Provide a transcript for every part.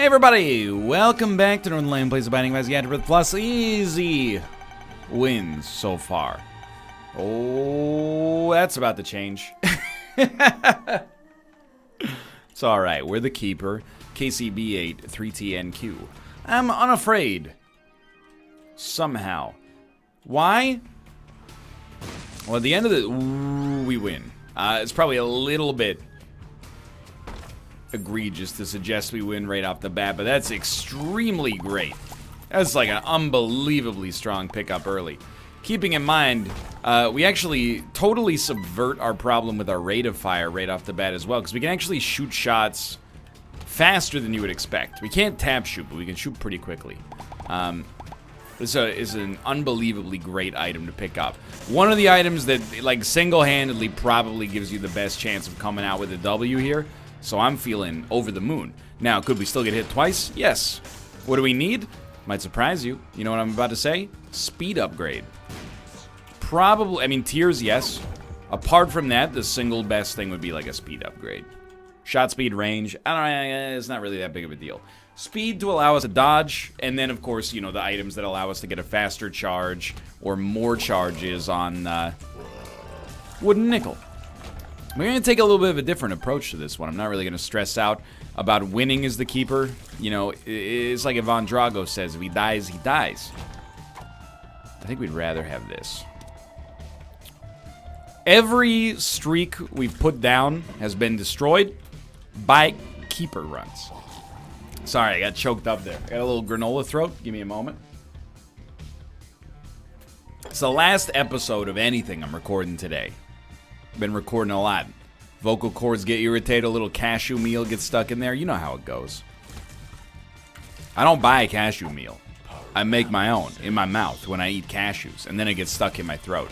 Hey everybody, welcome back to Northernlion Plays the Binding of Isaac AFTERBIRTH Plus. Easy wins so far. Oh, that's about to change. It's alright, we're the keeper. KCB8 3TNQ. I'm unafraid. Somehow. Why? Well, at the end of the... Ooh, we win. It's probably a little bit egregious to suggest we win right off the bat, but that's extremely great. That's like an unbelievably strong pickup early. Keeping in mind, we actually totally subvert our problem with our rate of fire right off the bat as well, because we can actually shoot shots faster than you would expect. We can't tap shoot, but we can shoot pretty quickly. This is an unbelievably great item to pick up. One of the items that, like, single-handedly probably gives you the best chance of coming out with a W here. So I'm feeling over the moon. Now, could we still get hit twice? Yes. What do we need? Might surprise you. You know what I'm about to say? Speed upgrade. Probably, I mean, tiers, yes. Apart from that, the single best thing would be like a speed upgrade. Shot speed, range, I don't know, it's not really that big of a deal. Speed to allow us to dodge, and then, of course, you know, the items that allow us to get a faster charge or more charges on wooden nickel. We're going to take a little bit of a different approach to this one. I'm not really going to stress out about winning as the keeper. You know, it's like Ivan Drago says, if he dies, he dies. I think we'd rather have this. Every streak we've put down has been destroyed by keeper runs. Sorry, I got choked up there. I got a little granola throat. Give me a moment. It's the last episode of anything I'm recording today. Been recording a lot. Vocal cords get irritated, a little cashew meal gets stuck in there. You know how it goes. I don't buy a cashew meal. I make my own in my mouth when I eat cashews, and then it gets stuck in my throat.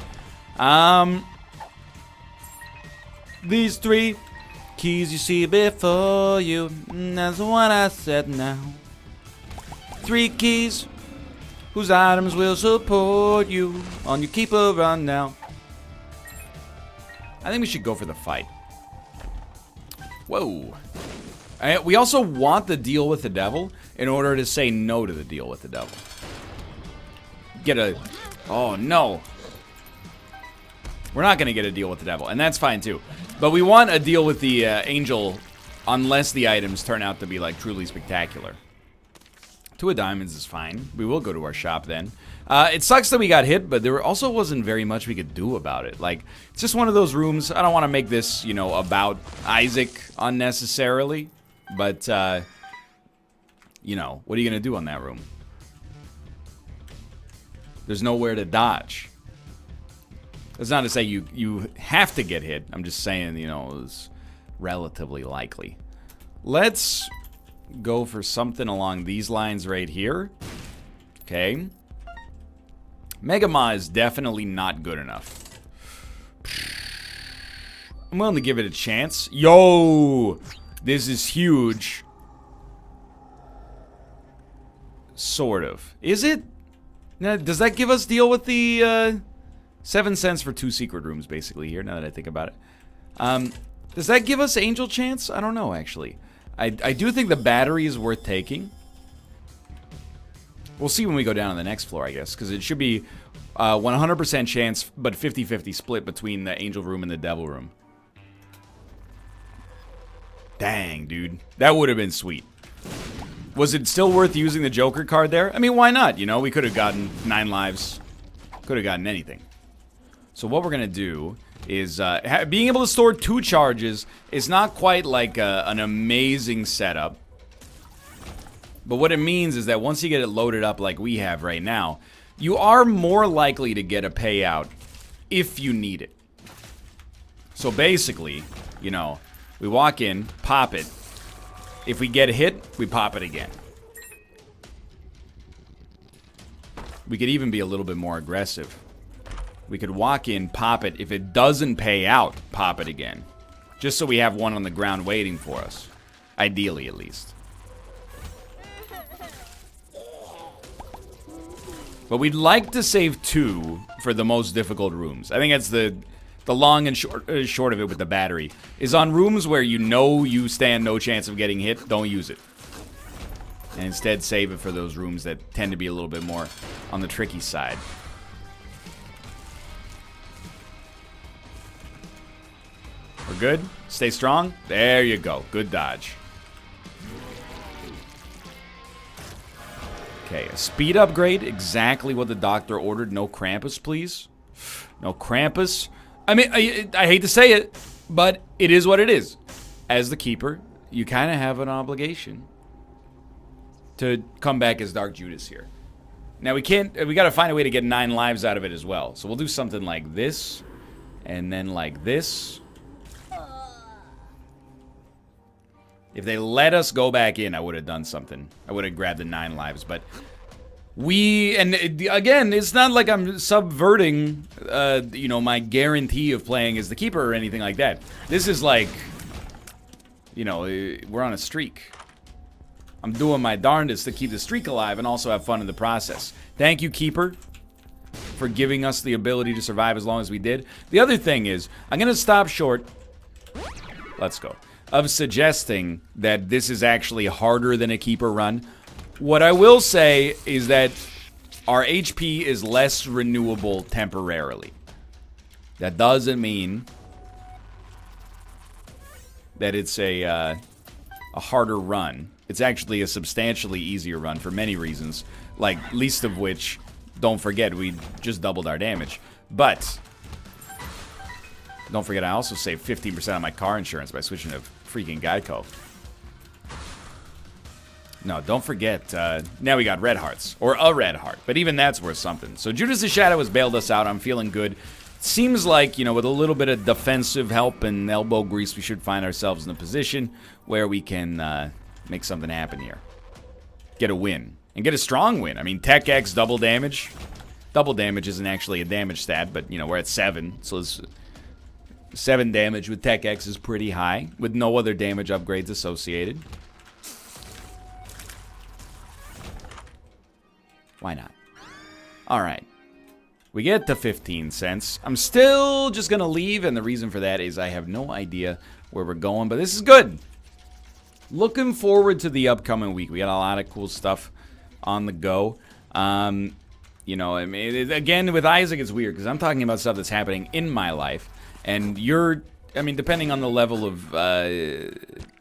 These three keys you see before you, that's what I said now. 3 keys whose items will support you on your keeper run now. I think we should go for the fight. Whoa. We also want the deal with the devil in order to say no to the deal with the devil. Get a... Oh, no. We're not going to get a deal with the devil, and that's fine, too. But we want a deal with the angel unless the items turn out to be, like, truly spectacular. 2 of diamonds is fine. We will go to our shop then. It sucks that we got hit, but there also wasn't very much we could do about it. Like, it's just one of those rooms. I don't want to make this, you know, about Isaac unnecessarily. But, you know, what are you going to do on that room? There's nowhere to dodge. That's not to say you have to get hit. I'm just saying, you know, it's relatively likely. Let's go for something along these lines right here. Okay. Megama is definitely not good enough. I'm willing to give it a chance. Yo! This is huge. Sort of. Is it? Now, does that give us deal with the 7 cents for 2 secret rooms, basically, here, now that I think about it? Does that give us angel chance? I don't know, actually. I do think the battery is worth taking. We'll see when we go down on the next floor, I guess, because it should be 100% chance, but 50-50 split between the angel room and the devil room. Dang, dude. That would have been sweet. Was it still worth using the Joker card there? I mean, why not? You know, we could have gotten 9 lives. Could have gotten anything. So what we're going to do is being able to store 2 charges is not quite like an amazing setup. But what it means is that once you get it loaded up like we have right now, you are more likely to get a payout if you need it. So basically, you know, we walk in, pop it. If we get hit, we pop it again. We could even be a little bit more aggressive. We could walk in, pop it. If it doesn't pay out, pop it again. Just so we have one on the ground waiting for us. Ideally, at least. But we'd like to save 2 for the most difficult rooms. I think that's the long and short of it with the battery. Is on rooms where you know you stand no chance of getting hit, don't use it. and instead save it for those rooms that tend to be a little bit more on the tricky side. We're good? Stay strong? There you go. Good dodge. Okay, a speed upgrade. Exactly what the doctor ordered. No Krampus, please. No Krampus. I mean, I hate to say it, but it is what it is. As the keeper, you kind of have an obligation to come back as Dark Judas here. Now, we got to find a way to get 9 lives out of it as well. So we'll do something like this, and then like this. If they let us go back in, I would have done something. I would have grabbed the 9 lives, but again, it's not like I'm subverting, you know, my guarantee of playing as the keeper or anything like that. This is like, you know, we're on a streak. I'm doing my darndest to keep the streak alive and also have fun in the process. Thank you, keeper, for giving us the ability to survive as long as we did. The other thing is, I'm going to stop short. Let's go. Of suggesting that this is actually harder than a keeper run. What I will say is that our HP is less renewable temporarily. That doesn't mean that it's a harder run. It's actually a substantially easier run for many reasons, like least of which, don't forget, we just doubled our damage. But don't forget, I also saved 15% on my car insurance by switching to freaking Geico. No, don't forget, now we got red hearts, or a red heart, but even that's worth something. So Judas the Shadow has bailed us out. I'm feeling good. Seems like, you know, with a little bit of defensive help and elbow grease, we should find ourselves in a position where we can make something happen here. Get a win, and get a strong win. I mean, Tech X double damage. Double damage isn't actually a damage stat, but, you know, we're at 7, so it's 7 damage with Tech X is pretty high, with no other damage upgrades associated. Why not? Alright. We get to 15 cents. I'm still just gonna leave, and the reason for that is I have no idea where we're going, but this is good. Looking forward to the upcoming week. We got a lot of cool stuff on the go. You know, I mean, again, with Isaac, it's weird, because I'm talking about stuff that's happening in my life. And you're, I mean, depending on the level of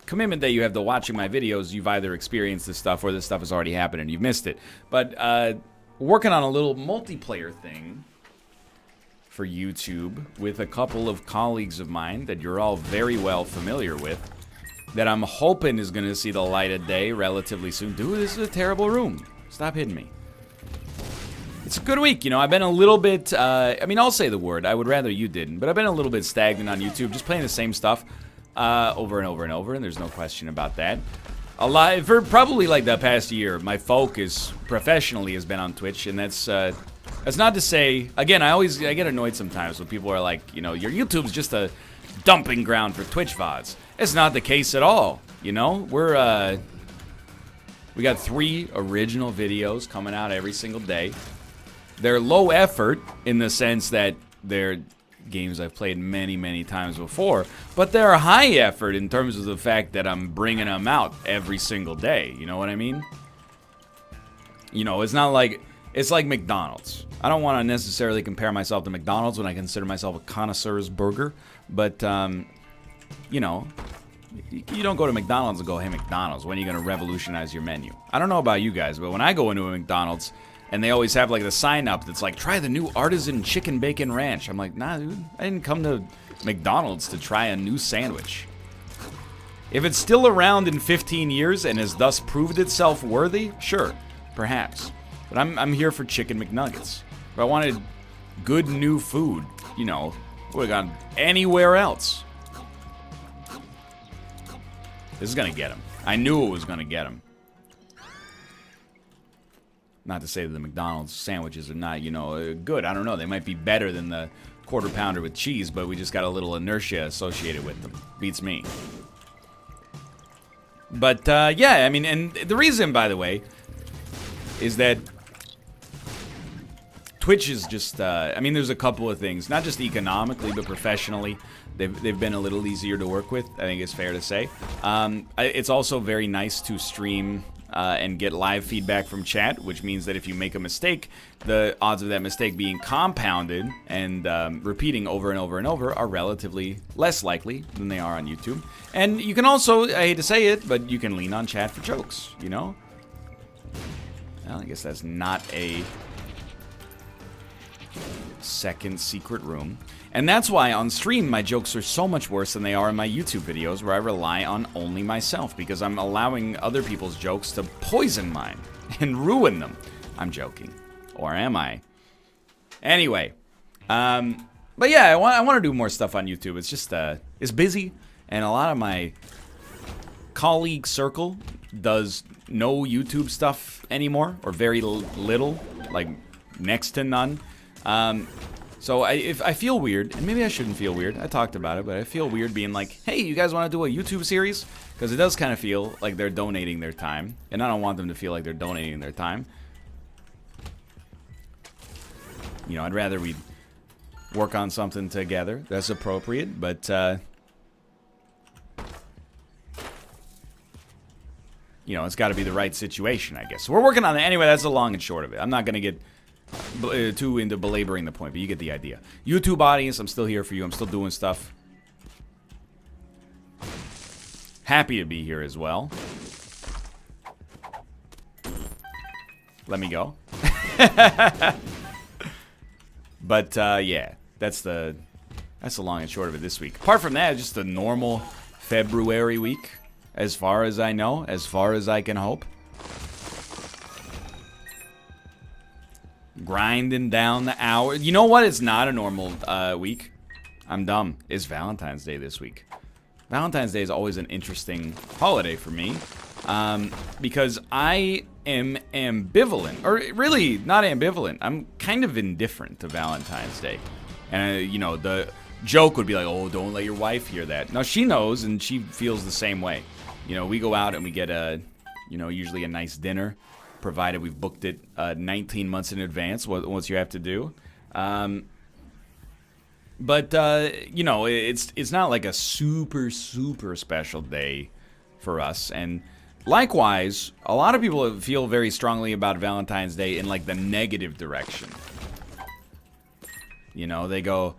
commitment that you have to watching my videos, you've either experienced this stuff or this stuff has already happened and you've missed it. But working on a little multiplayer thing for YouTube with a couple of colleagues of mine that you're all very well familiar with, that I'm hoping is going to see the light of day relatively soon. Dude, this is a terrible room. Stop hitting me. It's a good week, you know. I've been a little bit, I mean, I'll say the word. I would rather you didn't. But I've been a little bit stagnant on YouTube, just playing the same stuff over and over and over, and there's no question about that. A lot, for probably like the past year, my focus professionally has been on Twitch, and that's not to say, again, I get annoyed sometimes when people are like, you know, your YouTube's just a dumping ground for Twitch VODs. It's not the case at all, you know? We got 3 original videos coming out every single day. They're low effort in the sense that they're games I've played many, many times before, but they're high effort in terms of the fact that I'm bringing them out every single day. You know what I mean? You know, it's not like, it's like McDonald's. I don't want to necessarily compare myself to McDonald's when I consider myself a connoisseur's burger, but, you know, you don't go to McDonald's and go, hey, McDonald's, when are you going to revolutionize your menu? I don't know about you guys, but when I go into a McDonald's, and they always have like the sign up that's like, try the new artisan chicken bacon ranch. I'm like, nah, dude, I didn't come to McDonald's to try a new sandwich. If it's still around in 15 years and has thus proved itself worthy, sure, perhaps. But I'm here for chicken McNuggets. If I wanted good new food, you know, would have gone anywhere else. This is gonna get him. I knew it was gonna get him. Not to say that the McDonald's sandwiches are not, you know, good. I don't know. They might be better than the quarter pounder with cheese, but we just got a little inertia associated with them. Beats me. But, yeah, I mean, and the reason, by the way, is that Twitch is just, I mean, there's a couple of things. Not just economically, but professionally. They've been a little easier to work with, I think it's fair to say. It's also very nice to stream and get live feedback from chat, which means that if you make a mistake, the odds of that mistake being compounded and repeating over and over and over are relatively less likely than they are on YouTube. And you can also, I hate to say it, but you can lean on chat for jokes, you know? Well, I guess that's not a second secret room. And that's why on stream my jokes are so much worse than they are in my YouTube videos, where I rely on only myself, because I'm allowing other people's jokes to poison mine and ruin them. I'm joking. Or am I? Anyway. But yeah, I want to do more stuff on YouTube. It's just, it's busy, and a lot of my colleague circle does no YouTube stuff anymore, or very little, like next to none. So if I feel weird, and maybe I shouldn't feel weird, I talked about it, but I feel weird being like, hey, you guys want to do a YouTube series? Because it does kind of feel like they're donating their time, and I don't want them to feel like they're donating their time. You know, I'd rather we work on something together that's appropriate, but, you know, it's got to be the right situation, I guess. So we're working on it. Anyway, that's the long and short of it. I'm not going to get too into belaboring the point, but you get the idea. YouTube audience, I'm still here for you. I'm still doing stuff. Happy to be here as well. Let me go. But yeah, that's the long and short of it this week. Apart from that, just a normal February week, as far as I know, as far as I can hope. Grinding down the hour. You know what? It's not a normal week. I'm dumb. It's Valentine's Day this week. Valentine's Day is always an interesting holiday for me. Because I am ambivalent. Or really, not ambivalent. I'm kind of indifferent to Valentine's Day. And, you know, the joke would be like, oh, don't let your wife hear that. Now, she knows, and she feels the same way. You know, we go out and we get a, you know, usually a nice dinner, provided we've booked it 19 months in advance, what you have to do. But, you know, it's not like a super, super special day for us. And likewise, a lot of people feel very strongly about Valentine's Day in, like, the negative direction. You know, they go,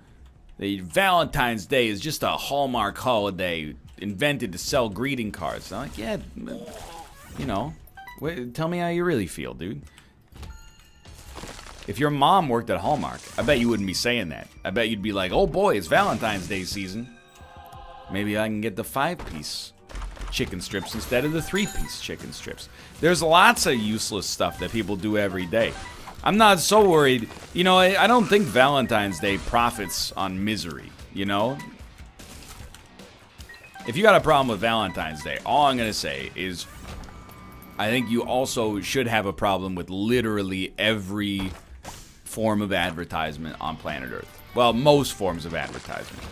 Valentine's Day is just a Hallmark holiday invented to sell greeting cards. I'm like, yeah, you know. Tell me how you really feel, dude. If your mom worked at Hallmark, I bet you wouldn't be saying that. I bet you'd be like, oh boy, it's Valentine's Day season. Maybe I can get the 5-piece chicken strips instead of the 3-piece chicken strips. There's lots of useless stuff that people do every day. I'm not so worried. You know, I don't think Valentine's Day profits on misery, you know? If you got a problem with Valentine's Day, all I'm going to say is I think you also should have a problem with literally every form of advertisement on planet Earth. Well, most forms of advertisement.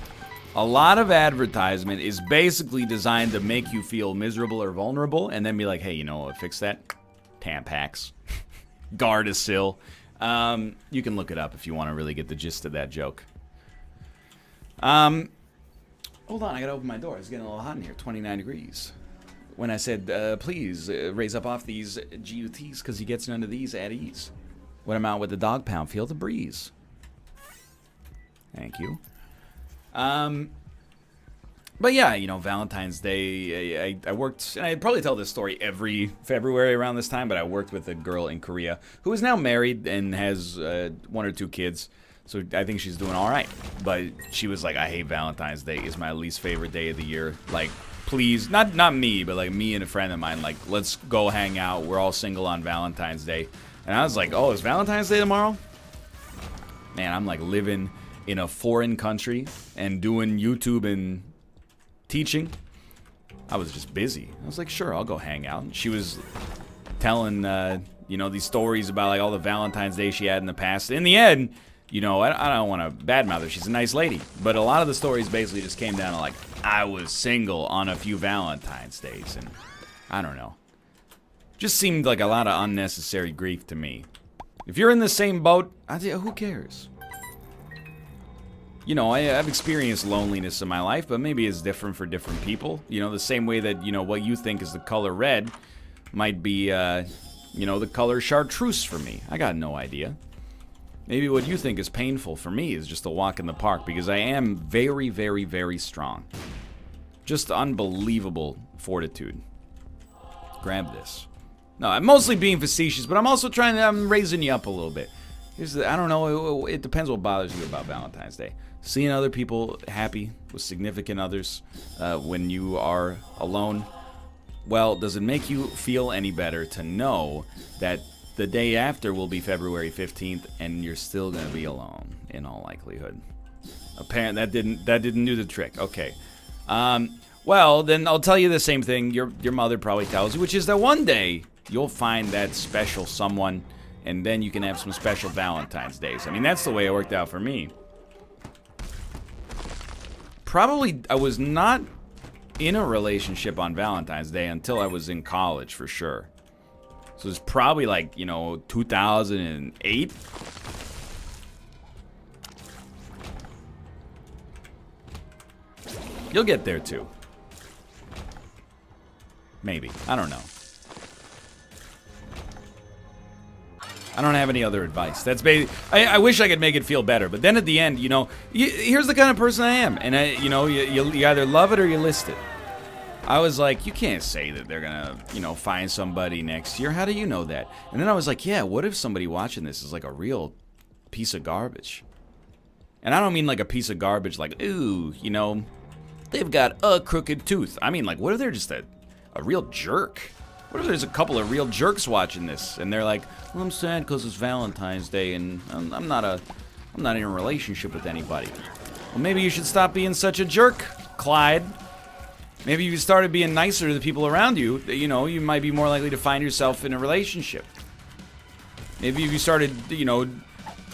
A lot of advertisement is basically designed to make you feel miserable or vulnerable and then be like, hey, you know what, fix that? Tampax. Gardasil. You can look it up if you want to really get the gist of that joke. Hold on, I gotta open my door. It's getting a little hot in here. 29 degrees. When I said, please raise up off these GUTs because he gets none of these at ease. When I'm out with the dog pound, feel the breeze. Thank you. But yeah, you know, Valentine's Day, I worked, and I probably tell this story every February around this time, but I worked with a girl in Korea who is now married and has 1 or 2 kids. So I think she's doing all right. But she was like, I hate Valentine's Day. It's my least favorite day of the year. Like, please, not me, but like me and a friend of mine, like, let's go hang out. We're all single on Valentine's Day. And I was like, oh, is Valentine's Day tomorrow? Man, I'm like living in a foreign country and doing YouTube and teaching. I was just busy. I was like, sure, I'll go hang out. And she was telling, you know, these stories about like all the Valentine's Day she had in the past. In the end, you know, I don't want to badmouth her. She's a nice lady. But a lot of the stories basically just came down to like, I was single on a few Valentine's Days. And I don't know. Just seemed like a lot of unnecessary grief to me. If you're in the same boat, who cares? You know, I've experienced loneliness in my life, but maybe it's different for different people. You know, the same way that, you know, what you think is the color red might be, you know, the color chartreuse for me. I got no idea. Maybe what you think is painful for me is just a walk in the park, because I am very, very, very strong. Just unbelievable fortitude. Grab this. No, I'm mostly being facetious, but I'm also I'm raising you up a little bit. I don't know, it depends what bothers you about Valentine's Day. Seeing other people happy with significant others when you are alone. Well, does it make you feel any better to know that the day after will be February 15th, and you're still gonna be alone in all likelihood? Apparently, that didn't do the trick. Okay. Well, then I'll tell you the same thing your mother probably tells you, which is that one day you'll find that special someone, and then you can have some special Valentine's Days. I mean, that's the way it worked out for me. Probably, I was not in a relationship on Valentine's Day until I was in college, for sure. So it's probably like, you know, 2008. You'll get there too. Maybe. I don't know. I don't have any other advice. That's basically. I wish I could make it feel better, but then at the end, you know, here's the kind of person I am, and you either love it or you list it. I was like, you can't say that they're gonna, you know, find somebody next year. How do you know that? And then I was like, yeah, what if somebody watching this is like a real piece of garbage? And I don't mean like a piece of garbage like, ooh, you know, they've got a crooked tooth. I mean, like, what if they're just a real jerk? What if there's a couple of real jerks watching this, and they're like, well, I'm sad because it's Valentine's Day, and I'm not in a relationship with anybody. Well, maybe you should stop being such a jerk, Clyde. Maybe if you started being nicer to the people around you, you know, you might be more likely to find yourself in a relationship. Maybe if you started, you know,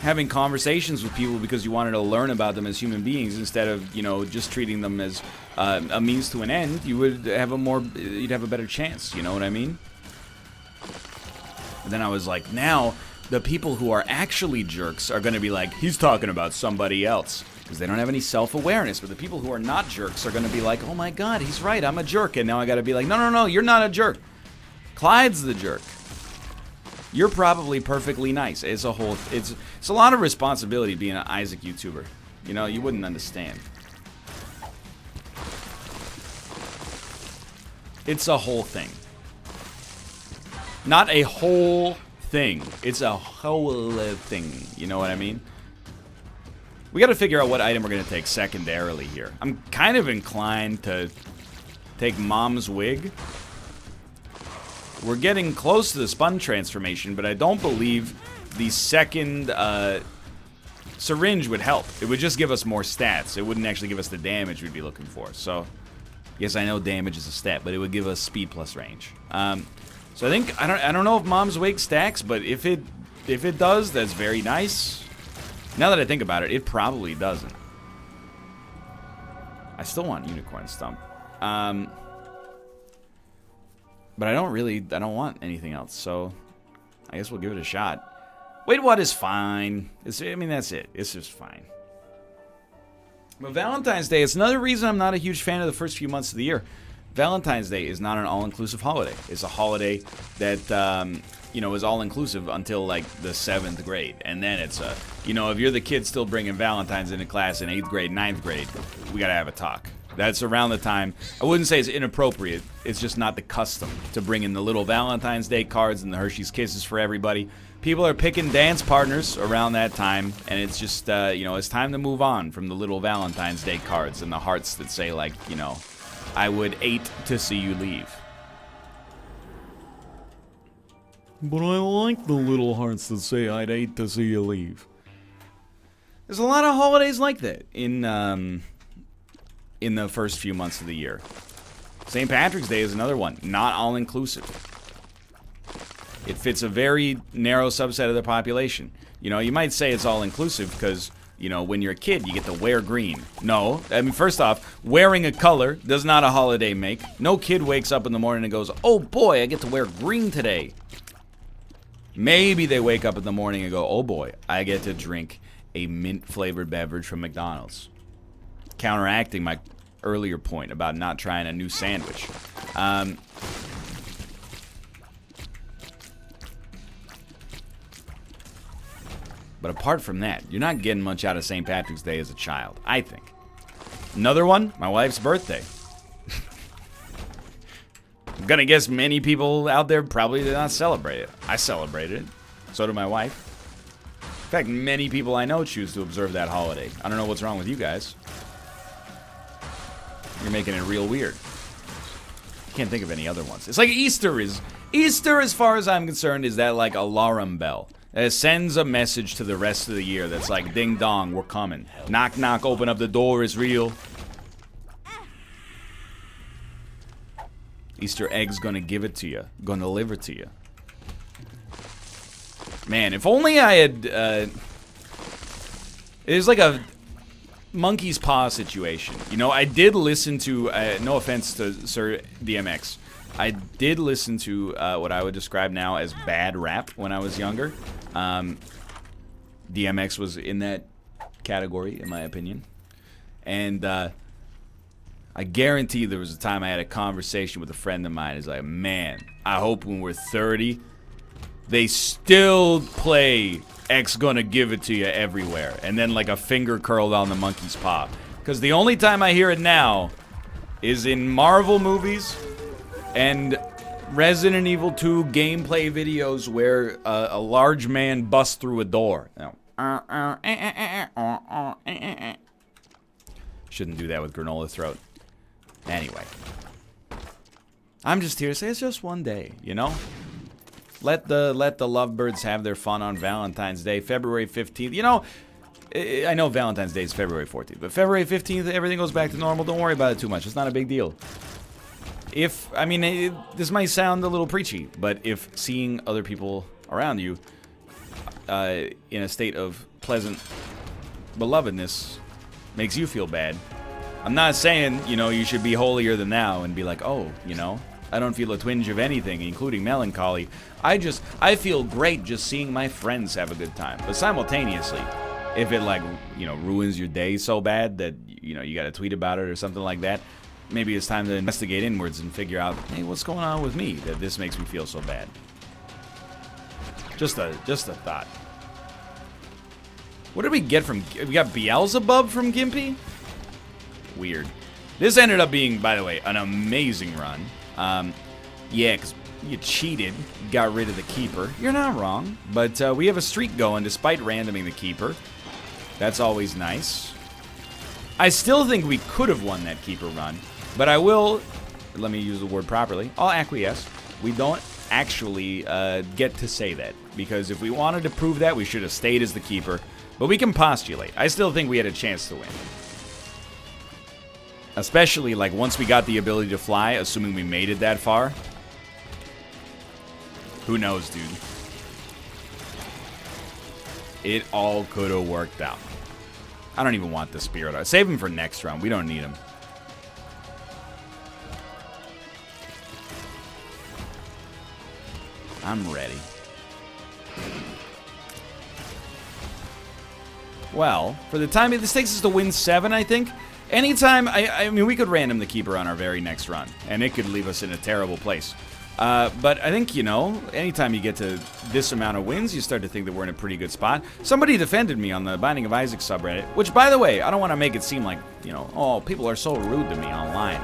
having conversations with people because you wanted to learn about them as human beings instead of, you know, just treating them as a means to an end, you would have you'd have a better chance, you know what I mean? And then I was like, now the people who are actually jerks are going to be like, he's talking about somebody else. Because they don't have any self-awareness. But the people who are not jerks are going to be like, oh my god, he's right, I'm a jerk. And now I got to be like, no, you're not a jerk. Clyde's the jerk. You're probably perfectly nice. It's a lot of responsibility being an Isaac YouTuber. You know, you wouldn't understand. It's a whole thing. Not a whole thing. It's a whole thing. You know what I mean? We got to figure out what item we're going to take secondarily here. I'm kind of inclined to take Mom's wig. We're getting close to the spun transformation, but I don't believe the second syringe would help. It would just give us more stats. It wouldn't actually give us the damage we'd be looking for. So, yes, I know damage is a stat, but it would give us speed plus range. So I think I don't know if Mom's wig stacks, but if it does, that's very nice. Now that I think about it, it probably doesn't. I still want Unicorn Stump. But I don't want anything else, so I guess we'll give it a shot. Wait, what is fine? I mean, that's it. It's just fine. But Valentine's Day, it's another reason I'm not a huge fan of the first few months of the year. Valentine's Day is not an all-inclusive holiday. It's a holiday that, you know, is all-inclusive until, like, the 7th grade. And then it's you know, if you're the kid still bringing Valentine's into class in 8th grade, 9th grade, we gotta have a talk. That's around the time, I wouldn't say it's inappropriate, it's just not the custom to bring in the little Valentine's Day cards and the Hershey's Kisses for everybody. People are picking dance partners around that time, and it's just, you know, it's time to move on from the little Valentine's Day cards and the hearts that say, like, you know, I would hate to see you leave. But I like the little hearts that say I'd hate to see you leave. There's a lot of holidays like that in the first few months of the year. St. Patrick's Day is another one, not all-inclusive. It fits a very narrow subset of the population. You know, you might say it's all-inclusive because, you know, when you're a kid, you get to wear green. No, I mean, first off, wearing a color does not a holiday make. No kid wakes up in the morning and goes, oh boy, I get to wear green today. Maybe they wake up in the morning and go, oh boy, I get to drink a mint-flavored beverage from McDonald's. Counteracting my earlier point about not trying a new sandwich. But apart from that, you're not getting much out of St. Patrick's Day as a child, I think. Another one, my wife's birthday. I'm gonna guess many people out there probably did not celebrate it. I celebrated it. So did my wife. In fact, many people I know choose to observe that holiday. I don't know what's wrong with you guys. You're making it real weird. I can't think of any other ones. It's like Easter, as far as I'm concerned, is that like alarm bell. It sends a message to the rest of the year that's like, ding dong, we're coming. Knock knock, open up the door, it's real. Easter egg's gonna give it to you. Gonna deliver to you. Man, if only I had, it was like a monkey's paw situation. You know, I did listen to, no offense to Sir DMX, I did listen to what I would describe now as bad rap when I was younger. DMX was in that category, in my opinion. And I guarantee there was a time I had a conversation with a friend of mine. He's like, man, I hope when we're 30, they still play X Gonna Give It To You everywhere. And then like a finger curled on the monkey's paw. Because the only time I hear it now is in Marvel movies and Resident Evil 2 gameplay videos where a large man busts through a door. Shouldn't do that with granola throat. Anyway. I'm just here to say it's just one day, you know? Let the lovebirds have their fun on Valentine's Day, February 15th. You know, I know Valentine's Day is February 14th, but February 15th, everything goes back to normal. Don't worry about it too much. It's not a big deal. This might sound a little preachy, but if seeing other people around you in a state of pleasant belovedness makes you feel bad, I'm not saying, you know, you should be holier than thou and be like, oh, you know, I don't feel a twinge of anything, including melancholy. I feel great just seeing my friends have a good time. But simultaneously, if it, like, you know, ruins your day so bad that, you know, you got to tweet about it or something like that, maybe it's time to investigate inwards and figure out, hey, what's going on with me that this makes me feel so bad? Just a thought. What did we get from... We got Beelzebub from Gimpy? Weird. This ended up being, by the way, an amazing run. Yeah, because you cheated, got rid of the keeper. You're not wrong. But we have a streak going despite randoming the keeper. That's always nice. I still think we could have won that keeper run. But I will, let me use the word properly, I'll acquiesce. We don't actually get to say that. Because if we wanted to prove that, we should have stayed as the keeper. But we can postulate. I still think we had a chance to win. Especially, like, once we got the ability to fly, assuming we made it that far. Who knows, dude? It all could have worked out. I don't even want the Spirit. Save him for next round. We don't need him. I'm ready. Well, for the time being, this takes us to win 7, I think. Anytime, I mean, we could random the keeper on our very next run, and it could leave us in a terrible place. But I think, you know, anytime you get to this amount of wins, you start to think that we're in a pretty good spot. Somebody defended me on the Binding of Isaac subreddit, which, by the way, I don't want to make it seem like, you know, oh, people are so rude to me online.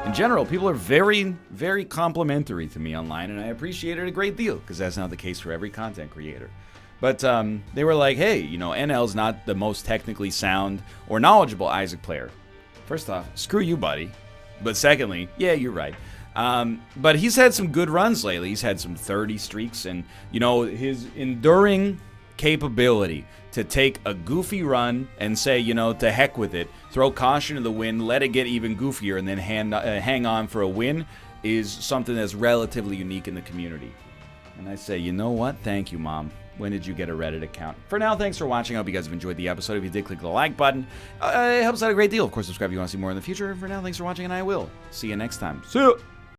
In general, people are very, very complimentary to me online, and I appreciate it a great deal, because that's not the case for every content creator. But they were like, hey, you know, NL's not the most technically sound or knowledgeable Isaac player. First off, screw you, buddy. But secondly, yeah, you're right. But he's had some good runs lately. He's had some 30 streaks. And, you know, his enduring capability to take a goofy run and say, you know, to heck with it, throw caution to the wind, let it get even goofier, and then hang on for a win is something that's relatively unique in the community. And I say, you know what? Thank you, Mom. When did you get a Reddit account? For now, thanks for watching. I hope you guys have enjoyed the episode. If you did, click the like button. It helps out a great deal. Of course, subscribe if you want to see more in the future. For now, thanks for watching, and I will see you next time. See ya!